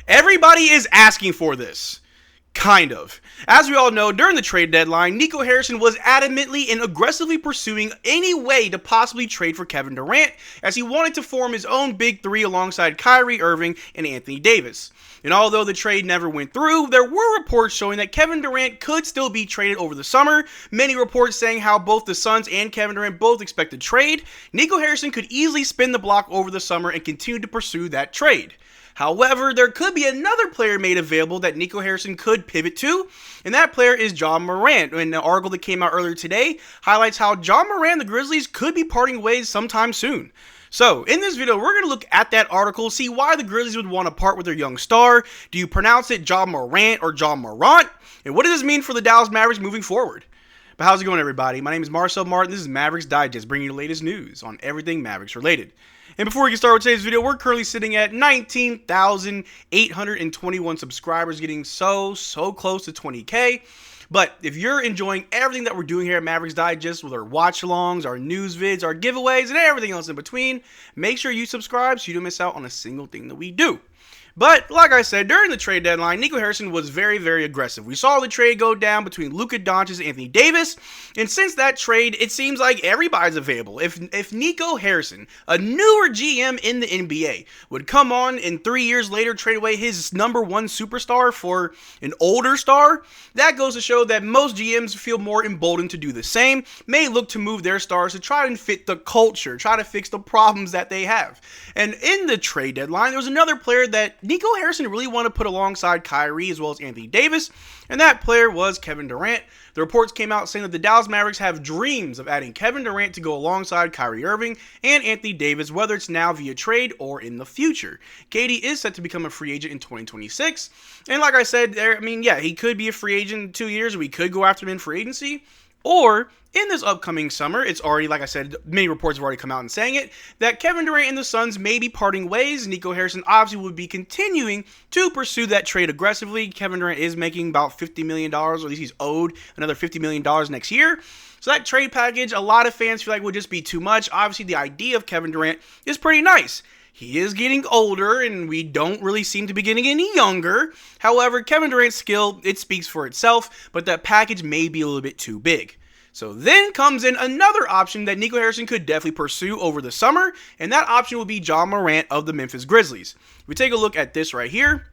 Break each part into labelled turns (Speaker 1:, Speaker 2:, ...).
Speaker 1: Everybody is asking for this. Kind of. As we all know, during the trade deadline, Nico Harrison was adamantly and aggressively pursuing any way to possibly trade for Kevin Durant, as he wanted to form his own big three alongside Kyrie Irving and Anthony Davis. And although the trade never went through, there were reports showing that Kevin Durant could still be traded over the summer. Many reports saying how both the Suns and Kevin Durant both expect to trade. Nico Harrison could easily spin the block over the summer and continue to pursue that trade. However, there could be another player made available that Nico Harrison could pivot to, and that player is Ja Morant. And an article that came out earlier today highlights how Ja Morant and the Grizzlies could be parting ways sometime soon. So, in this video, we're going to look at that article, see why the Grizzlies would want to part with their young star. Do you pronounce it Ja Morant or Ja Morant? And what does this mean for the Dallas Mavericks moving forward? But how's it going, everybody? My name is Marcel Martin. This is Mavs Digest, bringing you the latest news on everything Mavericks related. And before we get started with today's video, we're currently sitting at 19,821 subscribers, getting so close to 20K. But if you're enjoying everything that we're doing here at Mavs Digest with our watch-alongs, our news vids, our giveaways, and everything else in between, make sure you subscribe so you don't miss out on a single thing that we do. But, like I said, during the trade deadline, Nico Harrison was very aggressive. We saw the trade go down between Luka Doncic and Anthony Davis, and since that trade, it seems like everybody's available. If Nico Harrison, a newer GM in the NBA, would come on and 3 years later trade away his number one superstar for an older star, that goes to show that most GMs feel more emboldened to do the same, may look to move their stars to try and fit the culture, try to fix the problems that they have. And in the trade deadline, there was another player that Nico Harrison really wanted to put alongside Kyrie as well as Anthony Davis, and that player was Kevin Durant. The reports came out saying that the Dallas Mavericks have dreams of adding Kevin Durant to go alongside Kyrie Irving and Anthony Davis, whether it's now via trade or in the future. KD is set to become a free agent in 2026, and like I said, he could be a free agent in 2 years, or we could go after him in free agency, or in this upcoming summer, it's already, like I said, many reports have already come out and saying it, that Kevin Durant and the Suns may be parting ways. Nico Harrison obviously would be continuing to pursue that trade aggressively. Kevin Durant is making about $50 million, or at least he's owed another $50 million next year. So that trade package, a lot of fans feel like would just be too much. Obviously, the idea of Kevin Durant is pretty nice. He is getting older, and we don't really seem to be getting any younger. However, Kevin Durant's skill, it speaks for itself, but that package may be a little bit too big. So then comes in another option that Nico Harrison could definitely pursue over the summer, and that option will be Ja Morant of the Memphis Grizzlies. If we take a look at this right here,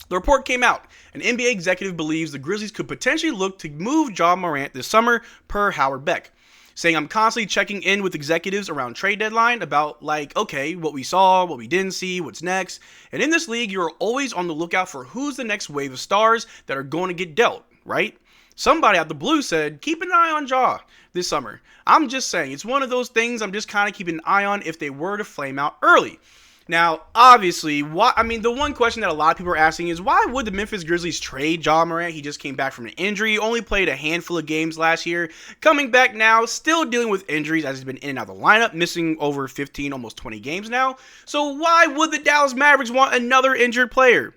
Speaker 1: the report came out. An NBA executive believes the Grizzlies could potentially look to move Ja Morant this summer, per Howard Beck, saying, "I'm constantly checking in with executives around trade deadline about, okay, what we saw, what we didn't see, what's next. And in this league, you're always on the lookout for who's the next wave of stars that are going to get dealt, right? Somebody out the blue said, keep an eye on Ja this summer. I'm just saying, it's one of those things I'm just kind of keeping an eye on if they were to flame out early." Now, obviously, the one question that a lot of people are asking is, why would the Memphis Grizzlies trade Ja Morant? He just came back from an injury, only played a handful of games last year, coming back now, still dealing with injuries as he's been in and out of the lineup, missing over 15, almost 20 games now. So why would the Dallas Mavericks want another injured player?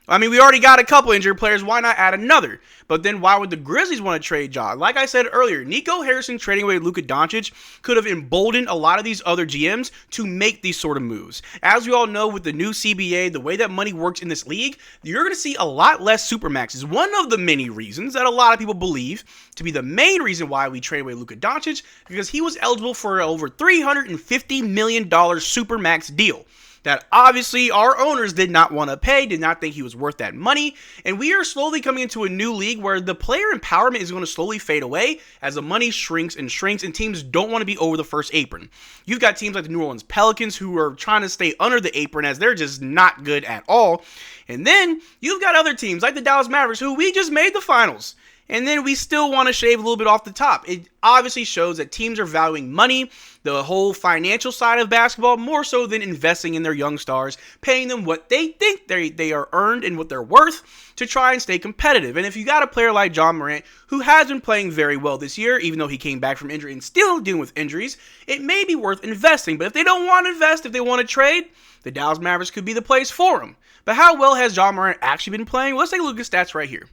Speaker 1: We already got a couple injured players. Why not add another? But then why would the Grizzlies want to trade Ja? Like I said earlier, Nico Harrison trading away Luka Doncic could have emboldened a lot of these other GMs to make these sort of moves. As we all know, with the new CBA, the way that money works in this league, you're going to see a lot less supermaxes. One of the many reasons that a lot of people believe to be the main reason why we trade away Luka Doncic, because he was eligible for an over $350 million supermax deal that obviously our owners did not want to pay, did not think he was worth that money. And we are slowly coming into a new league where the player empowerment is going to slowly fade away as the money shrinks and teams don't want to be over the first apron. You've got teams like the New Orleans Pelicans who are trying to stay under the apron as they're just not good at all. And then you've got other teams like the Dallas Mavericks who we just made the finals. And then we still want to shave a little bit off the top. It obviously shows that teams are valuing money, the whole financial side of basketball, more so than investing in their young stars, paying them what they think they are earned and what they're worth to try and stay competitive. And if you got a player like Ja Morant, who has been playing very well this year, even though he came back from injury and still dealing with injuries, it may be worth investing. But if they don't want to invest, if they want to trade, the Dallas Mavericks could be the place for him. But how well has Ja Morant actually been playing? Let's take a look at stats right here.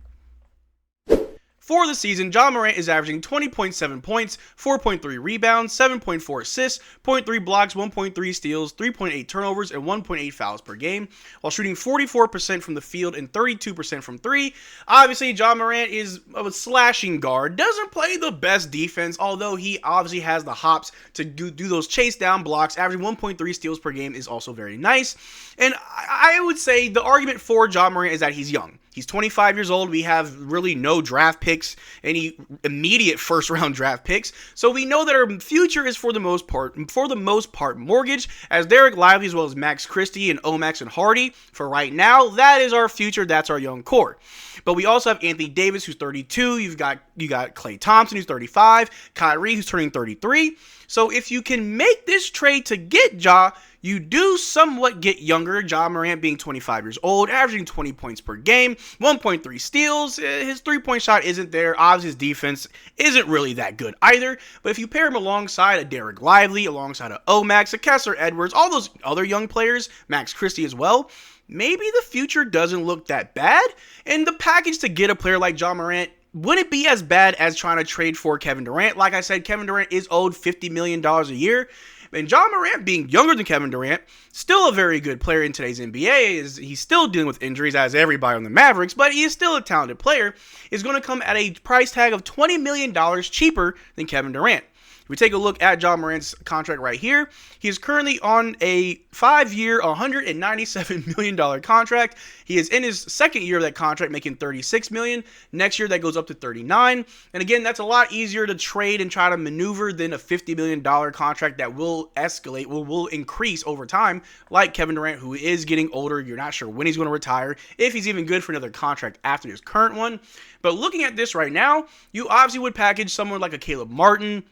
Speaker 1: For the season, Ja Morant is averaging 20.7 points, 4.3 rebounds, 7.4 assists, 0.3 blocks, 1.3 steals, 3.8 turnovers, and 1.8 fouls per game, while shooting 44% from the field and 32% from three. Obviously, Ja Morant is a slashing guard, doesn't play the best defense, although he obviously has the hops to do those chase down blocks. Averaging 1.3 steals per game is also very nice. And I would say the argument for Ja Morant is that he's young. He's 25 years old. We have really no draft picks, any immediate first-round draft picks. So we know that our future is for the most part mortgaged, as Derrick Lively as well as Max Christie and Omax and Hardy. For right now, that is our future. That's our young core. But we also have Anthony Davis, who's 32. You got Klay Thompson, who's 35. Kyrie, who's turning 33. So if you can make this trade to get Ja, you do somewhat get younger. Ja Morant being 25 years old, averaging 20 points per game, 1.3 steals. His three-point shot isn't there. Obviously, his defense isn't really that good either. But if you pair him alongside a Derrick Lively, alongside a Omax, a Kessler Edwards, all those other young players, Max Christie as well, maybe the future doesn't look that bad. And the package to get a player like Ja Morant wouldn't be as bad as trying to trade for Kevin Durant. Like I said, Kevin Durant is owed $50 million a year. And Ja Morant, being younger than Kevin Durant, still a very good player in today's NBA. He's still dealing with injuries, as everybody on the Mavericks, but he is still a talented player. Is going to come at a price tag of $20 million cheaper than Kevin Durant. If we take a look at Ja Morant's contract right here, he is currently on a 5-year, $197 million contract. He is in his second year of that contract, making $36 million. Next year, that goes up to $39 million. And again, that's a lot easier to trade and try to maneuver than a $50 million contract that will escalate, will increase over time, like Kevin Durant, who is getting older. You're not sure when he's going to retire, if he's even good for another contract after his current one. But looking at this right now, you obviously would package someone like a Caleb Martin.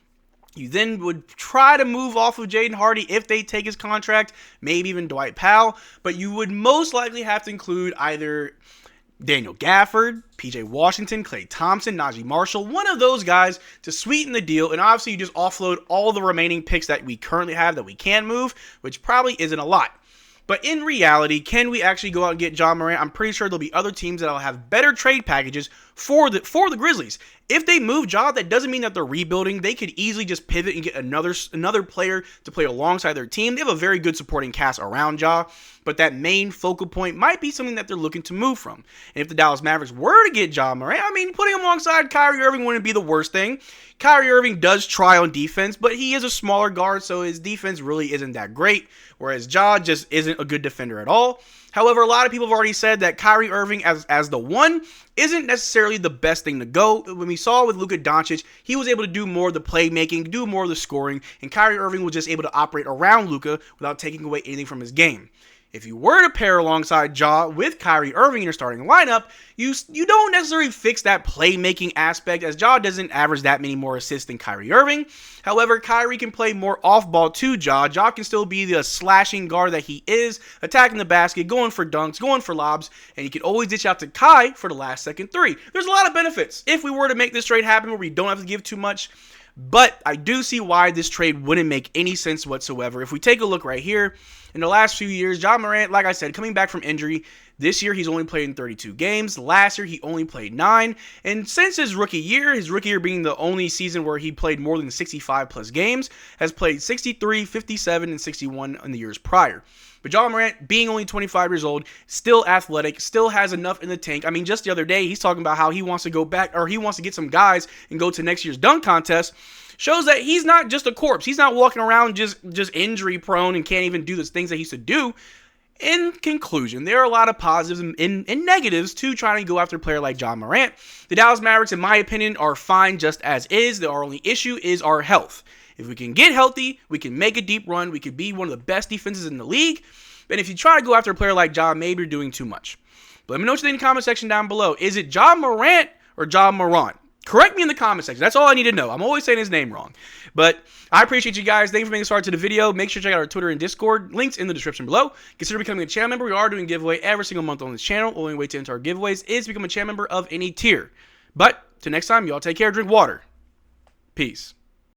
Speaker 1: You then would try to move off of Jaden Hardy if they take his contract, maybe even Dwight Powell, but you would most likely have to include either Daniel Gafford, PJ Washington, Klay Thompson, Najee Marshall, one of those guys to sweeten the deal, and obviously you just offload all the remaining picks that we currently have that we can move, which probably isn't a lot. But in reality, can we actually go out and get Ja Morant? I'm pretty sure there'll be other teams that'll have better trade packages for the Grizzlies. If they move Ja, that doesn't mean that they're rebuilding. They could easily just pivot and get another player to play alongside their team. They have a very good supporting cast around Ja, but that main focal point might be something that they're looking to move from. And if the Dallas Mavericks were to get Ja Morant, I mean, putting him alongside Kyrie Irving wouldn't be the worst thing. Kyrie Irving does try on defense, but he is a smaller guard, so his defense really isn't that great, whereas Ja just isn't a good defender at all. However, a lot of people have already said that Kyrie Irving as the one isn't necessarily the best thing to go. When we saw with Luka Doncic, he was able to do more of the playmaking, do more of the scoring, and Kyrie Irving was just able to operate around Luka without taking away anything from his game. If you were to pair alongside Ja with Kyrie Irving in your starting lineup, you don't necessarily fix that playmaking aspect, as Ja doesn't average that many more assists than Kyrie Irving. However, Kyrie can play more off-ball to Ja. Ja can still be the slashing guard that he is, attacking the basket, going for dunks, going for lobs, and you can always ditch out to Kai for the last-second three. There's a lot of benefits if we were to make this trade happen where we don't have to give too much. But I do see why this trade wouldn't make any sense whatsoever. If we take a look right here, in the last few years, Ja Morant, like I said, coming back from injury, this year he's only played in 32 games. Last year he only played 9. And since his rookie year being the only season where he played more than 65 plus games, has played 63, 57, and 61 in the years prior. But Ja Morant, being only 25 years old, still athletic, still has enough in the tank. I mean, just the other day, he's talking about how he wants to go back, or he wants to get some guys and go to next year's dunk contest. Shows that he's not just a corpse. He's not walking around just injury prone and can't even do the things that he used to do. In conclusion, there are a lot of positives and negatives to trying to go after a player like Ja Morant. The Dallas Mavericks, in my opinion, are fine just as is. Our only issue is our health. If we can get healthy, we can make a deep run. We could be one of the best defenses in the league. And if you try to go after a player like Ja, maybe you're doing too much. But let me know what you think in the comment section down below. Is it Ja Morant or Ja Morant? Correct me in the comment section. That's all I need to know. I'm always saying his name wrong. But I appreciate you guys. Thank you for making a start to the video. Make sure to check out our Twitter and Discord. Links in the description below. Consider becoming a channel member. We are doing a giveaway every single month on this channel. Only way to enter our giveaways is to become a channel member of any tier. But till next time, y'all take care. Drink water. Peace.